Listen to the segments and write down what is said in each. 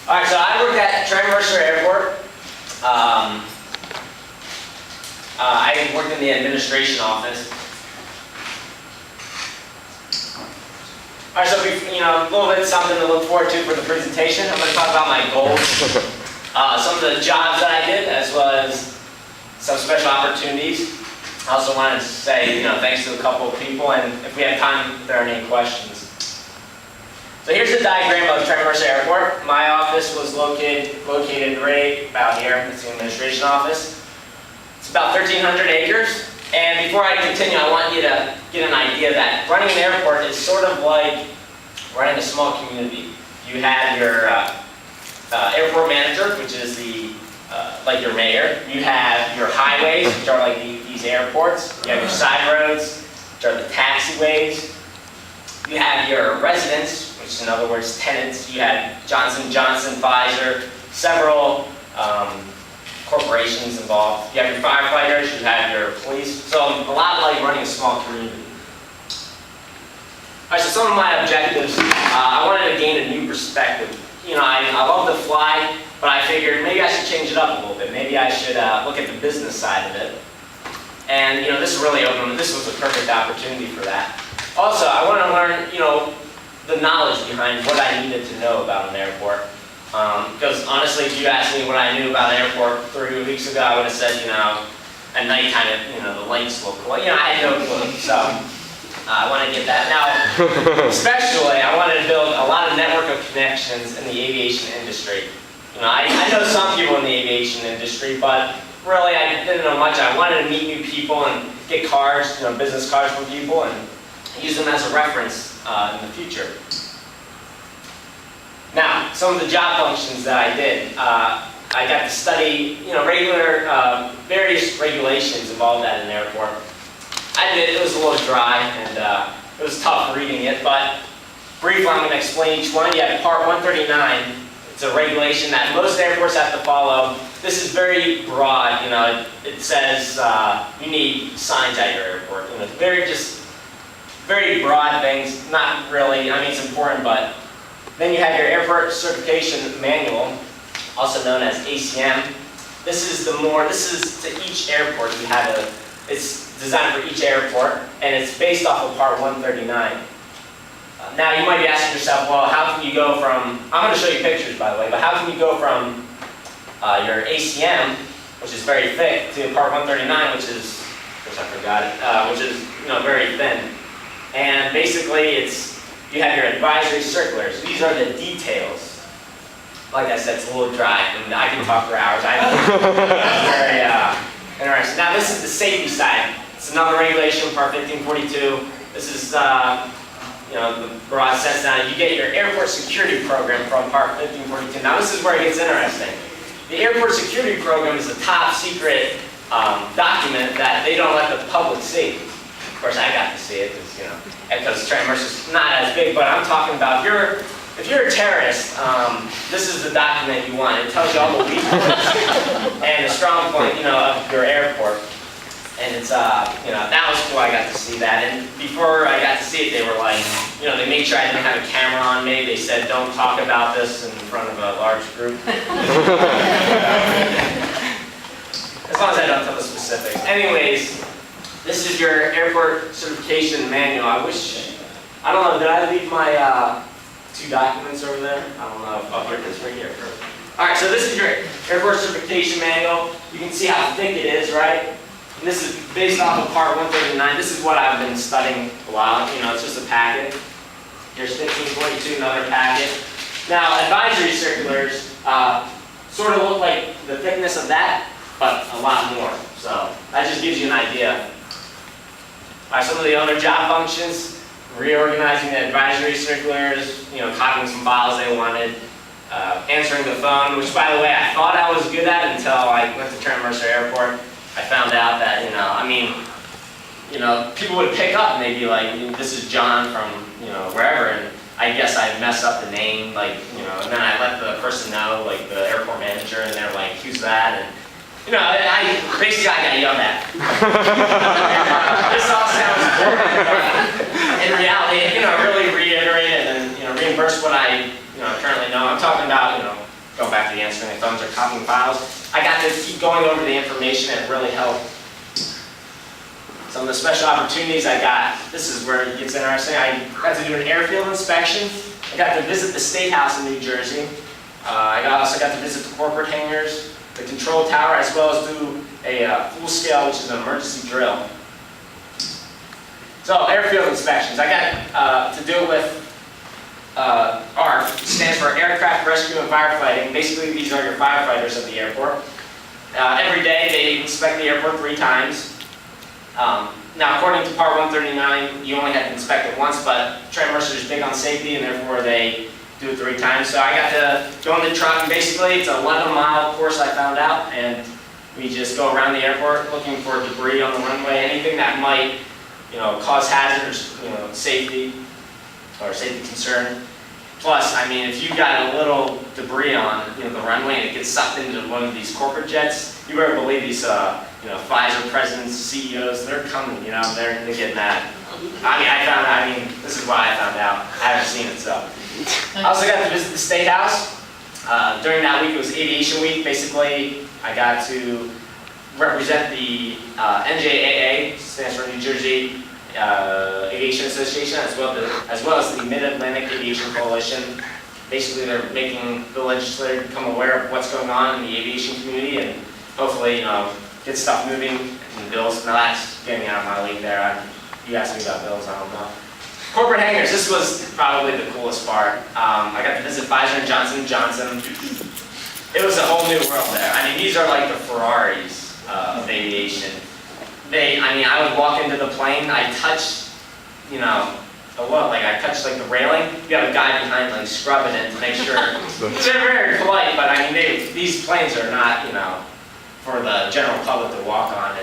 All right, so I worked at Trenton Mercer Airport. I worked in the administration office. All right, so a little bit something to look forward to for the presentation. I'm going to talk about my goals, some of the jobs that I did, as well as some special opportunities. I also wanted to say, thanks to a couple of people, and if we have time, if there are any questions. So here's a diagram of Trenton Mercer Airport. My office was located right about here. It's the administration office. It's about 1,300 acres. And before I continue, I want you to get an idea that running an airport is sort of like running a small community. You have your airport manager, which is like your mayor. You have your highways, which are like these airports. You have your side roads, which are the taxiways. You have your residents, which in other words tenants. You have Johnson & Johnson, Pfizer, several corporations involved. You have your firefighters, you have your police. So a lot like running a small community. All right, so some of my objectives, I wanted to gain a new perspective. I love to fly, but I figured maybe I should change it up a little bit. Maybe I should look at the business side of it. And this really opened, this was a perfect opportunity for that. Also, I want to learn, the knowledge behind what I needed to know about an airport. Because honestly, if you asked me what I knew about an airport 3 weeks ago, I would have said, at nighttime, the lights look cool. I had no clue. So I want to get that. Now, especially, I wanted to build a lot of network of connections in the aviation industry. I know some people in the aviation industry, but really, I didn't know much. I wanted to meet new people and get cards, business cards from people, and use them as a reference in the future. Now, some of the job functions that I did, I got to study, various regulations involved at an airport. It was a little dry and it was tough reading it, but briefly I'm going to explain each one. You have Part 139. It's a regulation that most airports have to follow. This is very broad. It says you need signs at your airport. Very broad things. Not really. It's important, but then you have your Airport Certification Manual, also known as ACM. This is to each airport. It's designed for each airport, and it's based off of Part 139. Now you might be asking yourself, well, how can you go from, I'm going to show you pictures by the way, but how can you go from your ACM, which is very thick, to Part 139, which is very thin. And basically you have your advisory circulars. These are the details. Like I said, it's a little dry, and I can talk for hours. I know. It's very interesting. Now this is the safety side. It's another regulation, Part 1542. This is the broad sense. Now you get your airport security program from Part 1542. Now this is where it gets interesting. The airport security program is a top secret document that they don't let the public see. Of course, I got to see it because Trenton Mercer's not as big. But I'm talking about if you're a terrorist, this is the document you want. It tells you all the weak points and the strong point, of your airport. And it's that was cool. I got to see that. And before I got to see it, they were like, they made sure I didn't have a camera on me. They said, don't talk about this in front of a large group. As long as I don't tell the specifics. Anyways. This is your Airport Certification Manual. I don't know, did I leave my 2 documents over there? I don't know. Oh, here it is, right here. All right, so this is your Airport Certification Manual. You can see how thick it is, right? And this is based off of Part 139. This is what I've been studying a while. It's just a packet. Here's 1542, another packet. Now, advisory circulars sort of look like the thickness of that, but a lot more. So that just gives you an idea. Some of the other job functions, reorganizing the advisory circulars, copying some files they wanted, answering the phone, which by the way, I thought I was good at until I went to Trenton Mercer Airport. I found out that, people would pick up and they'd be like, this is John from, wherever, and I guess I messed up the name, and then I let the person know, like the airport manager, and they're like, who's that? And basically I got yelled at. This all sounds boring, but in reality, really reiterate it and reimburse what I currently know. I'm talking about going back to the answering the phones or copying files. I got to keep going over the information and it really helped. Some of the special opportunities I got, this is where it gets interesting. I got to do an airfield inspection. I got to visit the State House in New Jersey. I also got to visit the corporate hangars, the control tower, as well as do a full scale, which is an emergency drill. So airfield inspections. I got to do it with ARF, which stands for Aircraft Rescue and Firefighting. Basically, these are your firefighters at the airport. Every day, they inspect the airport 3 times. Now, according to Part 139, you only have to inspect it once, but Trenton Mercer is big on safety, and therefore they do it 3 times. So I got to go in the truck, and basically it's an 11-mile course I found out, and we just go around the airport looking for debris on the runway, anything that might, cause hazards, safety or safety concern. Plus, I mean, if you got a little debris on, the runway and it gets sucked into one of these corporate jets, you better believe these, Pfizer presidents, CEOs, they're coming, they're getting mad. I mean, this is what I found out. I haven't seen it, so. I also got to visit the State House. During that week, it was Aviation Week. Basically, I got to represent the NJAA, stands for New Jersey Aviation Association, as well as the Mid-Atlantic Aviation Coalition. Basically, they're making the legislature become aware of what's going on in the aviation community and hopefully, get stuff moving in bills. Now that's getting out of my league there. You asked me about bills, I don't know. Corporate hangars, this was probably the coolest part. I got to visit Pfizer and Johnson & Johnson. It was a whole new world there. I mean, these are like the Ferraris of aviation. I would walk into the plane, I touched, I touched the railing. You have a guy behind scrubbing it to make sure. They're very polite, but these planes are not, for the general public to walk on.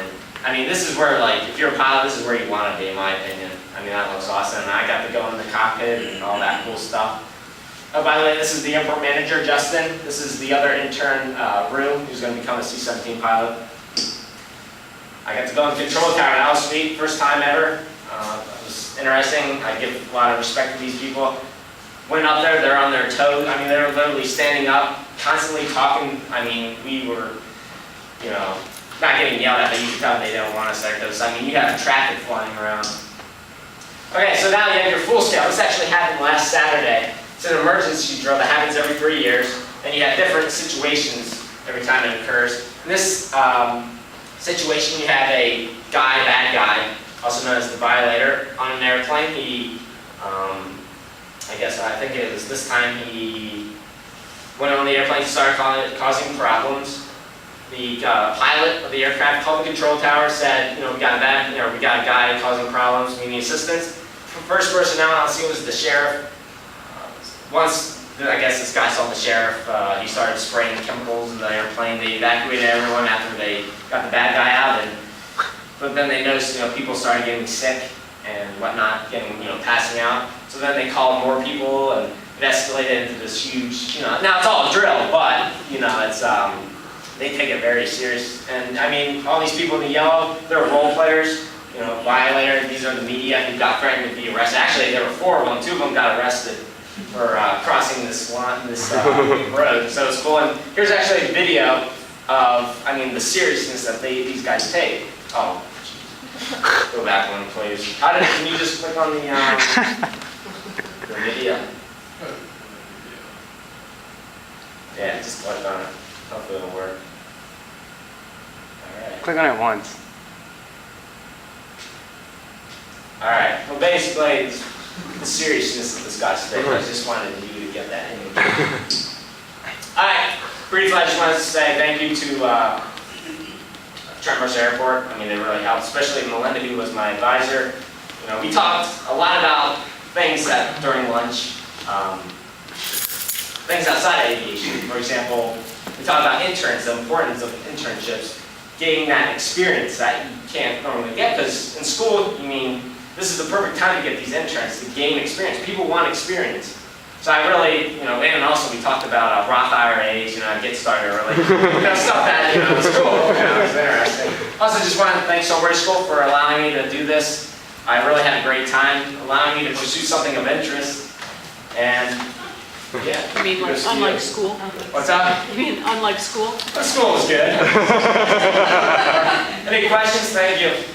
And this is where, if you're a pilot, this is where you want to be, in my opinion. That looks awesome. And I got to go in the cockpit and all that cool stuff. Oh, by the way, this is the airport manager, Justin. This is the other intern, Rue, who's going to become a C-17 pilot. I got to go in the control tower. That was sweet, first time ever. It was interesting. I give a lot of respect to these people. Went up there, they're on their toes. They're literally standing up, constantly talking. We were, not getting yelled at, but you can tell they don't want us there because, you have traffic flying around. Okay, so now you have your full scale. This actually happened last Saturday. It's an emergency drill that happens every 3 years, and you have different situations every time it occurs. In this situation, you have a bad guy, also known as the violator, on an airplane. He, I think it was this time he went on the airplane and started causing problems. The pilot of the aircraft called the control tower, said, we got a guy causing problems, we need assistance. First person out on scene was the sheriff. Once, this guy saw the sheriff, he started spraying chemicals in the airplane. They evacuated everyone after they got the bad guy out, but then they noticed, people started getting sick and whatnot, passing out. So then they called more people, and it escalated into this huge, now it's all a drill, but, it's, they take it very serious. And all these people in the yellow, they're role players, violator. These are the media who got threatened to be arrested. Actually, there were 4 of them. 2 of them got arrested for crossing this road. So it's cool. And here's actually a video of, the seriousness that these guys take. Oh, go back one, please. Can you just click on the video? Yeah, just click on it. Hopefully it'll work. All right. Click on it once. All right. Well, basically, it's the seriousness of this guy's thing. I just wanted you to get that image. All right. Briefly, I just wanted to say thank you to Trenton Mercer Airport. They really helped, especially Melinda, who was my advisor. We talked a lot about things during lunch, things outside of aviation. For example, we talked about interns, the importance of internships, getting that experience that you can't normally get, because in school, this is the perfect time to get these interns, to gain experience. People want experience. So I really, and also we talked about Roth IRAs, get started early. Stuff that, was cool, it was interesting. Also just wanted to thank Soberty School for allowing me to do this. I really had a great time, allowing me to pursue something of interest. And Yeah. You mean like unlike school? What's up? You mean unlike school? School was good. Any questions? Thank you.